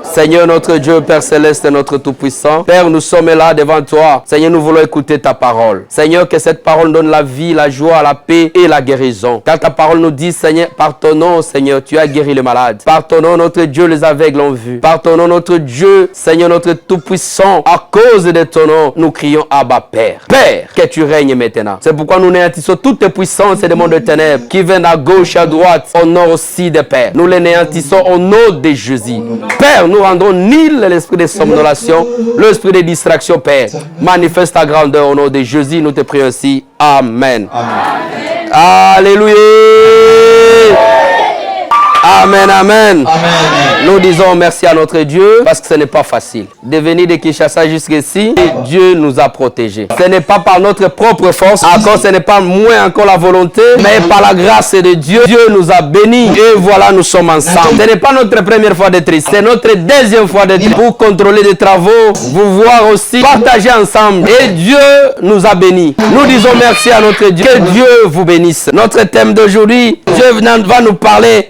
Seigneur notre Dieu, Père Céleste, notre Tout-Puissant. Père, nous sommes là devant toi. Seigneur, nous voulons écouter ta parole. Seigneur, que cette parole donne la vie, la joie, la paix et la guérison. Car ta parole nous dit, Seigneur, par ton nom, Seigneur, tu as guéri les malades. Par ton nom, notre Dieu, les aveugles ont vu. Par ton nom, notre Dieu, Seigneur, notre Tout-Puissant, à cause de ton nom, nous crions Abba, Père. Père, que tu règnes maintenant. C'est pourquoi nous néantissons toutes les puissances et les mondes de ténèbres qui viennent à gauche, à droite, au nord aussi des pères. Nous les néantissons au nom de Jésus. Père, nous rendons nul l'esprit de somnolation, l'esprit de distraction, Père. Manifeste ta grandeur au nom de Jésus. Nous te prions ainsi. Amen. Amen. Alléluia. Amen, amen. Amen. Nous disons merci à notre Dieu parce que ce n'est pas facile. De venir de Kinshasa jusqu'ici, Dieu nous a protégés. Ce n'est pas par notre propre force, encore ce n'est pas moins encore la volonté, mais par la grâce de Dieu. Dieu nous a bénis et voilà, nous sommes ensemble. Ce n'est pas notre première fois d'être ici, c'est notre deuxième fois d'être ici pour contrôler des travaux, vous voir aussi, partager ensemble. Et Dieu nous a bénis. Nous disons merci à notre Dieu. Que Dieu vous bénisse. Notre thème d'aujourd'hui, Dieu va nous parler.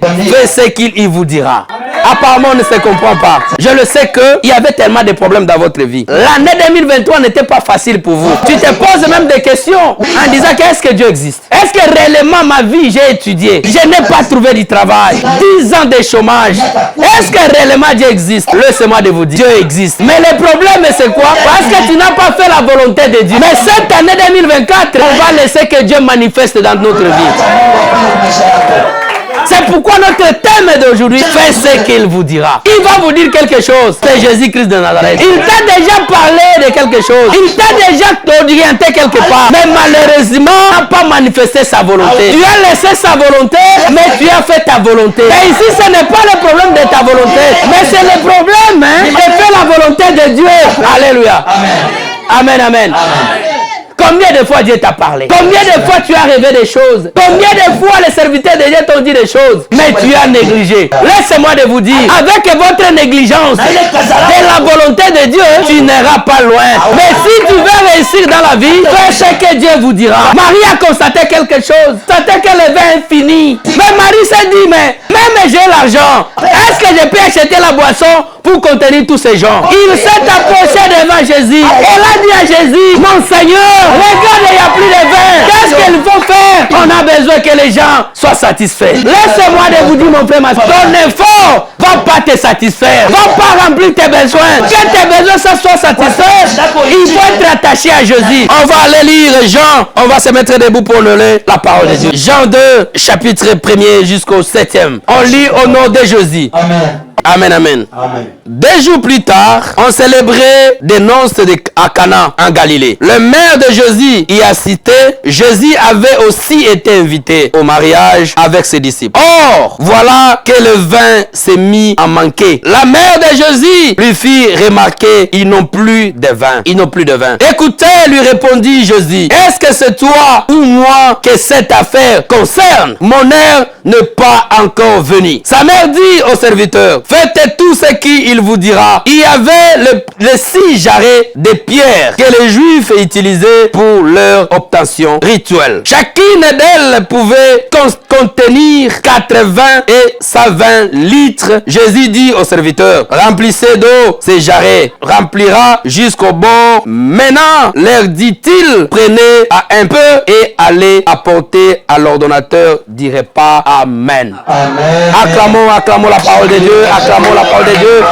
Ce qu'il vous dira. Apparemment, on ne se comprend pas. Je le sais qu'il y avait tellement de problèmes dans votre vie. L'année 2023 n'était pas facile pour vous. Tu te poses même des questions en disant qu'est-ce que Dieu existe? Est-ce que réellement ma vie, j'ai étudié? Je n'ai pas trouvé du travail. 10 ans de chômage. Est-ce que réellement Dieu existe? Laissez-moi de vous dire, Dieu existe. Mais le problème, c'est quoi? Parce que tu n'as pas fait la volonté de Dieu. Mais cette année 2024, on va laisser que Dieu manifeste dans notre vie. C'est pourquoi notre thème d'aujourd'hui, faites ce qu'il vous dira. Il va vous dire quelque chose. C'est Jésus-Christ de Nazareth. Il t'a déjà parlé de quelque chose. Il t'a déjà orienté quelque part. Mais malheureusement, il n'a pas manifesté sa volonté. Tu as laissé sa volonté, mais tu as fait ta volonté. Et ici, ce n'est pas le problème de ta volonté, mais c'est le problème de faire la volonté de Dieu. Alléluia. Amen, amen. Amen. Combien de fois Dieu t'a parlé? Combien de fois tu as rêvé des choses? Combien de fois les serviteurs de Dieu t'ont dit des choses? Mais tu as négligé. Laissez-moi de vous dire, avec votre négligence de la volonté de Dieu, tu n'iras pas loin. Mais si tu veux réussir dans la vie, fais ce que Dieu vous dira. Marie a constaté quelque chose. Constaté que le vin est fini. Mais Marie s'est dit, mais même j'ai l'argent. Est-ce que je peux acheter la boisson pour contenir tous ces gens? Il s'est approché devant Jésus. Elle a dit à Jésus, mon Seigneur, regarde, il n'y a plus de vin. Qu'est-ce qu'il faut faire? On a besoin que les gens soient satisfaits. Laissez-moi de vous dire, mon frère, ma soeur, ton effort ne va pas te satisfaire. Ne va pas remplir tes besoins. Que tes besoins soient satisfaits, il faut être attaché à Jésus. On va aller lire Jean. On va se mettre debout pour le lire la parole de Dieu. Jean 2, chapitre 1er jusqu'au 7e. On lit au nom de Jésus. Amen. Amen, amen. Amen. 2 jours plus tard, on célébrait des noces à Cana, en Galilée. Le maire de Jésus y assistait. Jésus avait aussi été invité au mariage avec ses disciples. Or, voilà que le vin s'est mis à manquer. La mère de Jésus lui fit remarquer, ils n'ont plus de vin. Ils n'ont plus de vin. Écoutez, lui répondit Jésus, est-ce que c'est toi ou moi que cette affaire concerne? Mon heure n'est pas encore venue. Sa mère dit au serviteur, faites tout ce qu'il vous dira. Il y avait les 6 jarrets de pierre que les Juifs utilisaient pour leur obtention rituelle. Chacune d'elles pouvait contenir 80 et 120 litres. Jésus dit au serviteur, remplissez d'eau ces jarrets, remplira jusqu'au bord. Maintenant, leur dit-il, prenez à un peu et allez apporter à l'ordonnateur du repas. Amen. Amen. Acclamons la parole de Dieu. Acclamons la parole de Dieu.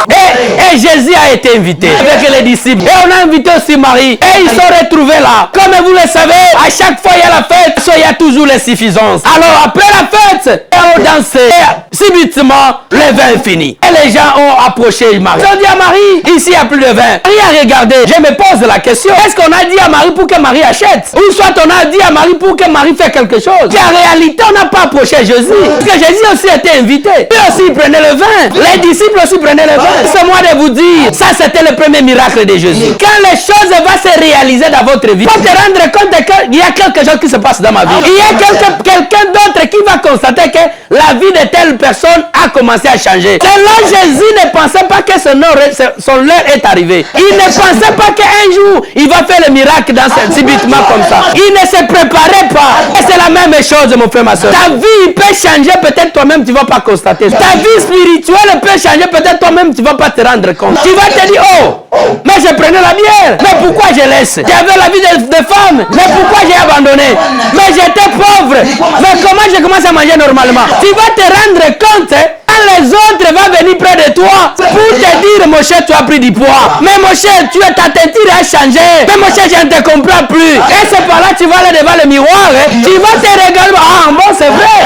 Et Jésus a été invité avec les disciples. Et on a invité aussi Marie. Et ils sont retrouvés là. Comme vous le savez, à chaque fois il y a la fête, il y a toujours les suffisances. Alors après la fête, on dansait. Et subitement, le vin est fini. Et les gens ont approché Marie. Ils ont dit à Marie, ici il n'y a plus de vin. Marie a regardé. Je me pose la question. Est-ce qu'on a dit à Marie pour que Marie achète? Ou soit on a dit à Marie pour que Marie fasse quelque chose? En réalité, on n'a pas approché Jésus. Parce que Jésus aussi était invité. Lui aussi prenait le vin. Les disciples aussi prenaient le vin. C'est moi de vous dire, ça c'était le premier miracle de Jésus. Quand les choses vont se réaliser dans votre vie, pour te rendre compte qu'il y a quelque chose qui se passe dans ma vie. Il y a quelqu'un d'autre qui va constater que la vie de telle personne a commencé à changer. Selon Jésus ne pensait pas que son heure est arrivée. Il ne pensait pas qu'un jour, il va faire le miracle subitement comme ça. Il ne se préparait pas. Et c'est la même chose, mon frère, ma soeur. Ta vie peut changer, peut-être toi-même tu ne vas pas constater. Ta vie spirituelle peut changer, peut-être toi-même tu vas pas te rendre compte. Tu vas te dire, oh, mais je prenais la bière. Mais pourquoi je laisse? J'avais la vie de femme. Mais pourquoi j'ai abandonné? Mais j'étais pauvre. Mais comment je commence à manger normalement? Tu vas te rendre compte, quand les autres vont venir près de toi pour te dire, mon cher, tu as pris du poids. Mais mon cher, ta teinture a changé. Mais mon cher, je ne te comprends plus. Et c'est par là que tu vas aller devant le miroir. Tu vas te regarder. Ah bon, c'est vrai.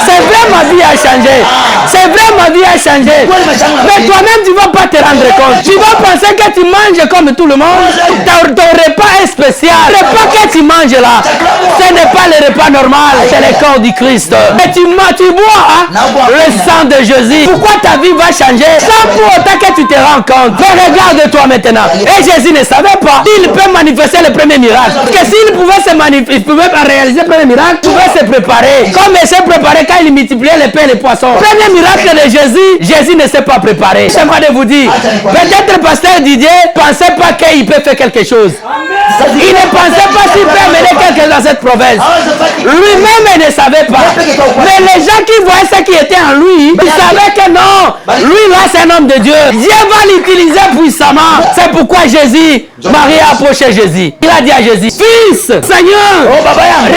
C'est vrai, ma vie a changé. C'est vrai, ma vie a changé. Mais toi-même, tu ne vas pas te rendre compte. Tu vas penser que tu manges comme tout le monde. Ton repas est spécial. Le repas que tu manges là, ce n'est pas le repas normal. C'est le corps du Christ. Et tu bois le sang de Jésus. Pourquoi ta vie va changer sans pour autant que tu te rends compte? Mais regarde-toi maintenant. Et Jésus ne savait pas. Il peut manifester le premier miracle. Parce que s'il pouvait il pouvait réaliser le premier miracle, il pouvait se préparer. Comme il s'est préparé quand il multipliait les pains et les poissons. Premier miracle de Jésus, Jésus ne s'est pas préparé. J'aimerais de vous dire, peut-être pasteur Didier ne pensait pas qu'il peut faire quelque chose. Il ne pensait pas qu'il peut amener quelqu'un dans cette province. Lui-même, il ne savait pas. Mais les gens qui voyaient ce qui était en lui, ils savaient que non, lui là c'est un homme de Dieu. Dieu va l'utiliser puissamment. C'est pourquoi Jésus, Marie a approché Jésus. Il a dit à Jésus, Fils, Seigneur,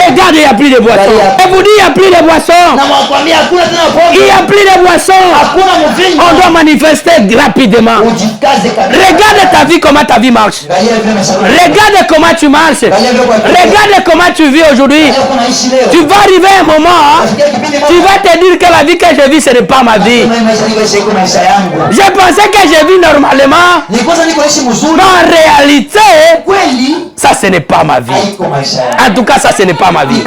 regarde, il n'y a plus de boissons. Et vous dites, il n'y a plus de boissons. Il n'y a plus de boissons. On doit manifester rapidement. Regarde ta vie, comment ta vie marche. Regarde comment tu marches. Regarde comment tu vis aujourd'hui. Tu vas arriver à un moment, tu vas te dire que la vie que je vis, ce n'est pas ma vie. Je pensais que je vis normalement. Mais en réalité, ça ce n'est pas ma vie. En tout cas, ça ce n'est pas ma vie.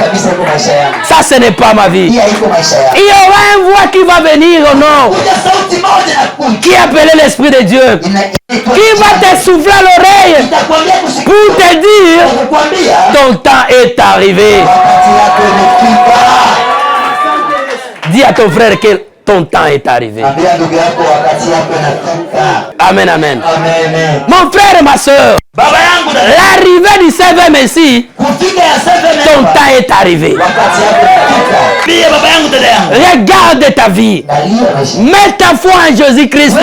Ça ce n'est pas ma vie. Il y aura une voix qui va venir au nom. Qui appelait l'Esprit de Dieu. Qui va te souffler à l'oreille pour te dire ton temps est arrivé. Dis à ton frère que ton temps est arrivé. Amen, amen. Mon frère et ma soeur, l'arrivée du Sauveur Messie, ton temps est arrivé. Regarde ta vie. Mets ta foi en Jésus-Christ.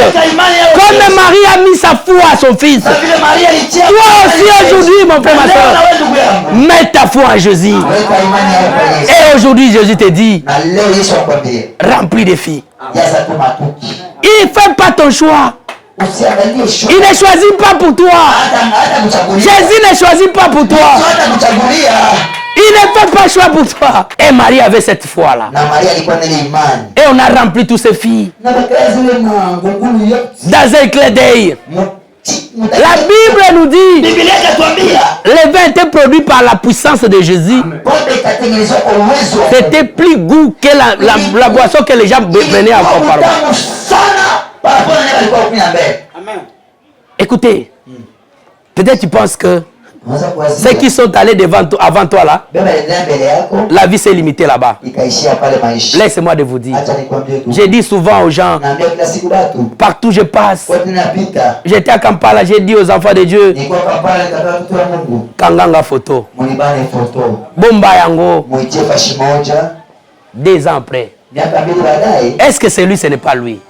Comme Marie a mis sa foi à son fils. Toi aussi aujourd'hui, mon frère, ma soeur, mets ta foi en Jésus. Et aujourd'hui, Jésus te dit, remplis de filles. Il ne fait pas ton choix. Il ne choisit pas pour toi. Jésus ne choisit pas pour toi. Il ne fait pas choix pour toi. Et Marie avait cette foi-là. Et on a rempli toutes ces filles. Dans un clé d'œil. La Bible nous dit, le vin était produit par la puissance de Jésus. C'était plus goût que la boisson que les gens prenaient encore par Écoutez, peut-être tu penses que ceux qui sont allés avant toi là, la vie s'est limitée là-bas. Laissez-moi de vous dire. J'ai dit souvent aux gens, partout je passe, j'étais à Kampala, j'ai dit aux enfants de Dieu, Kanganga photo, Bomba Yango, 2 ans après. Est-ce que c'est lui, ce n'est pas lui?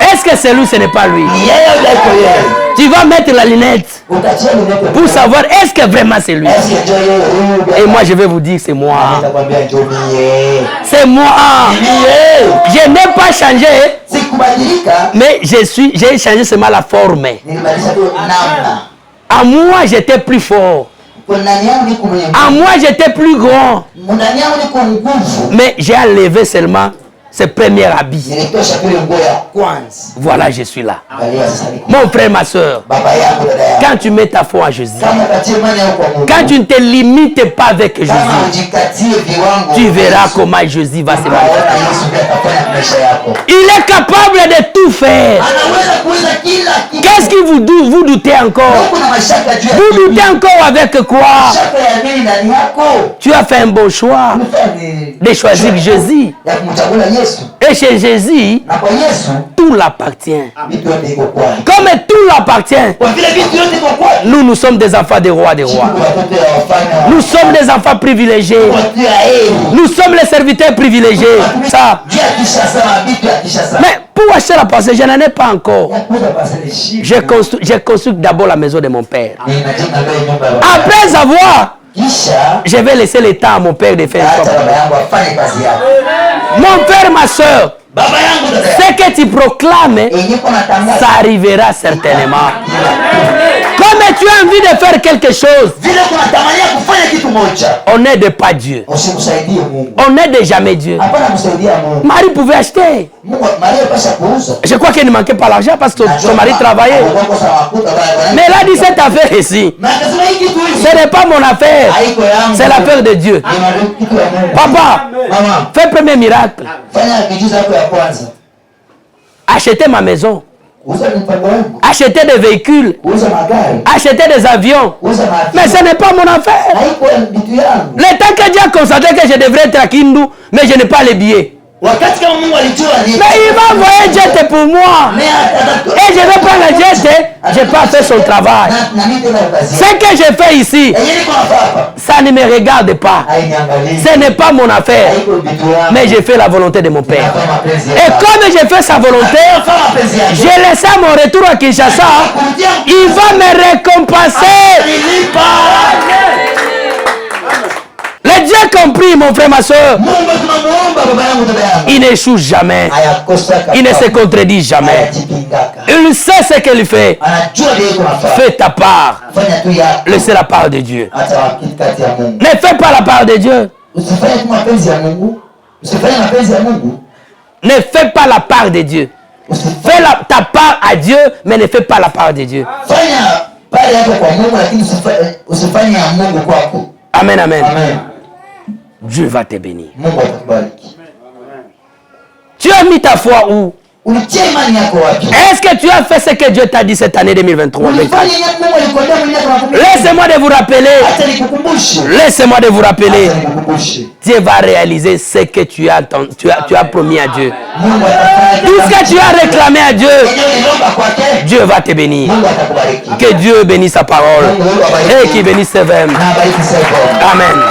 Est-ce que c'est lui, ce n'est pas lui? Tu vas mettre la lunette pour savoir est-ce que vraiment c'est lui. Et moi je vais vous dire c'est moi. C'est moi. Je n'ai pas changé, mais j'ai changé seulement la forme. À moi j'étais plus fort. À moi j'étais plus grand. Mais j'ai enlevé seulement ses premiers habits. Voilà, je suis là. Mon frère, ma soeur, quand tu mets ta foi en Jésus, quand tu ne te limites pas avec Jésus, tu verras comment Jésus va se manifester. Il est capable de tout faire. Qu'est-ce qui vous doutez encore? Vous doutez encore avec quoi? Tu as fait un bon choix de choisir Jésus. Et chez Jésus, tout l'appartient. Comme tout l'appartient, nous sommes des enfants des rois des rois. Nous sommes des enfants privilégiés. Nous sommes les serviteurs privilégiés. Ça. Mais pour acheter la parcelle, je n'en ai pas encore. J'ai construit d'abord la maison de mon père. Après avoir, je vais laisser le temps à mon père de faire ça. Mon père, ma soeur, ce que tu proclames, ça arrivera certainement. Comme tu as envie de faire quelque chose, on n'aide pas Dieu. On n'aide jamais Dieu. Marie pouvait acheter. Je crois qu'il ne manquait pas l'argent parce que son mari travaillait. Mais elle a dit cette affaire ici. Ce n'est pas mon affaire. C'est l'affaire de Dieu. Papa, fais le premier miracle. Acheter ma maison. Acheter des véhicules. Acheter des avions. Mais ce n'est pas mon affaire. Le temps que Dieu a constaté que je devrais être à Kindu, mais je n'ai pas les billets. Mais il va envoyer jet pour moi. Et je vais prendre le jet. Je n'ai pas fait son travail. Ce que je fais ici, ça ne me regarde pas. Ce n'est pas mon affaire. Mais je fais la volonté de mon Père. Et comme je fais sa volonté, je laisse à mon retour à Kinshasa. Il va me récompenser. Le Dieu compris, mon frère, ma soeur. Il n'échoue jamais. Il ne se contredit jamais. Il sait ce qu'il fait. Fais ta part. Laissez la part de Dieu. Ne fais pas la part de Dieu. Ne fais pas la part de Dieu. Fais ta part à Dieu, mais ne fais pas la part de Dieu. Amen, amen. Dieu va te bénir. Tu as mis ta foi où? Est-ce que tu as fait ce que Dieu t'a dit cette année 2023? Laissez-moi de vous rappeler. Laissez-moi de vous rappeler. Dieu va réaliser ce que tu as promis à Dieu. Tout ce que tu as réclamé à Dieu, Dieu va te bénir. Que Dieu bénisse sa parole et qu'il bénisse ses veines. Amen.